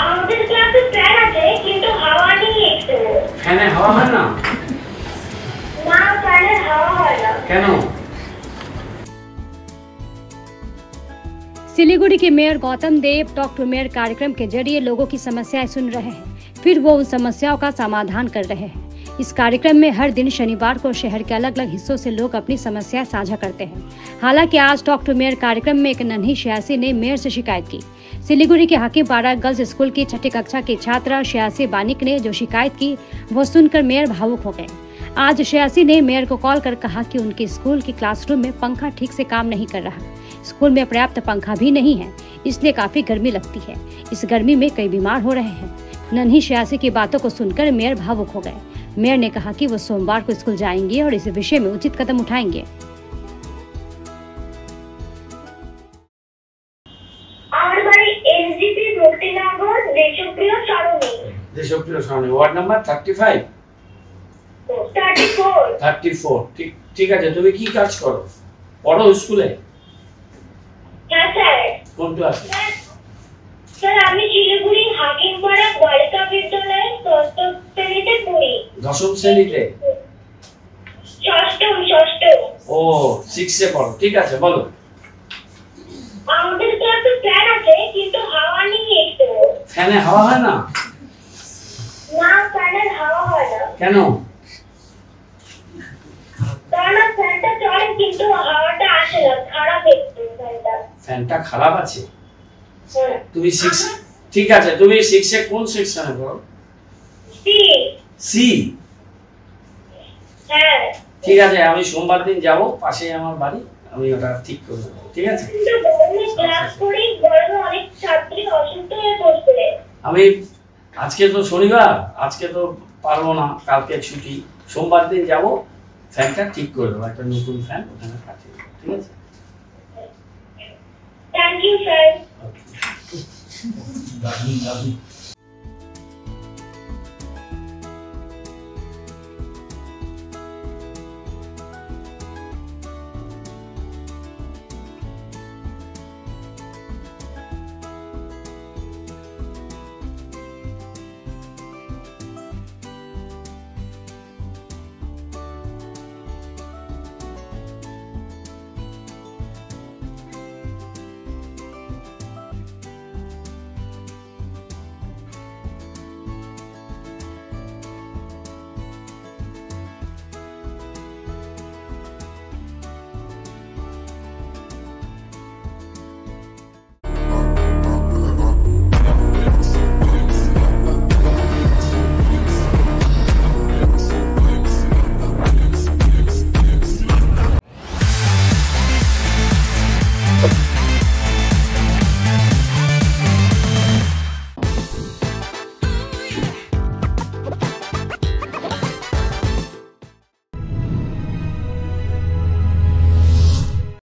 আমাদের ক্লাসে ফ্যান আছে কিন্তু হাওয়া নেই একটু। ফ্যানে হাওয়া হয় না? না, ফ্যানের হাওয়া হয় না। কেন? सिलीगुड़ी के mayor Gautam Dev talk to mayor कार्यक्रम के जरिए लोगों की समस्याएं सुन रहे हैं, फिर वो उन समस्याओं का समाधान कर रहे हैं। इस कार्यक्रम में हर दिन शनिवार को शहर के अलग अलग हिस्सों से लोग अपनी समस्याएं साझा करते हैं। हालांकि आज टॉक टू मेयर कार्यक्रम में एक नन्ही श्यासी ने मेयर से शिकायत की। सिलीगुड़ी के हकीमपाड़ा गर्ल्स स्कूल की छठी कक्षा की छात्रा श्यासी बानिक ने जो शिकायत की वो सुनकर मेयर भावुक हो गए। आज श्यासी ने मेयर को कॉल कर कहा कि उनके स्कूल की क्लासरूम में पंखा ठीक से काम नहीं कर रहा, स्कूल में पर्याप्त पंखा भी नहीं है, इसलिए काफी गर्मी लगती है। इस गर्मी में कई बीमार हो रहे हैं। नन्ही श्यासी की बातों को सुनकर मेयर भावुक हो गए। मेयर ने कहा कि वो सोमवार को स्कूल जाएंगे और इस विषय में उचित कदम उठाएंगे। देशप्रिय सारणी वार्ड नंबर 35 34 ঠিক আছে। তুমি কি কাজ করো? পড়ো স্কুলে? হ্যাঁ স্যার। কোন ক্লাসে? স্যার আমি শিলিগুড়ি হাকিমপাড়া বালিকা বিদ্যালয়ে ষষ্ঠ শ্রেণীতে পড়ি। দশম শ্রেণীতে? ষষ্ঠ। ও 6 এ পড়ো, ঠিক আছে বলো। আমাদের ক্লাসে ফ্যান আছে কিন্তু হাওয়া নেই একটু। ফ্যানে হাওয়া হয় না? না, ফ্যানের হাওয়া হয় না। কেন? কারণ ফ্যানটা চলে কিন্তু হাওয়াটা আসে না, খারাপ একটু ফ্যানটা। ফ্যানটা খারাপ আছে? তুমি 6 ঠিক আছে। তুমি 6 এ কোন সেকশনে পড়ো? সি। হ্যাঁ ঠিক আছে, আমি সোমবার দিন যাব, পাশে আমার বাড়ি, আমি ওটা ঠিক করে দেব, ঠিক আছে? কিন্তু গরমে ক্লাস করি, গরমে অনেক ছাত্রী অসুস্থ হয়ে পড়ছে। আমি আজকে তো শনিবার, আজকে তো পারবো না, কালকে ছুটি, সোমবার দিন যাব, ফ্যানটা ঠিক করে দেবো, একটা নতুন ফ্যান ওখানে পাঠিয়ে দেবো, ঠিক আছে? Thank you sir. Okay.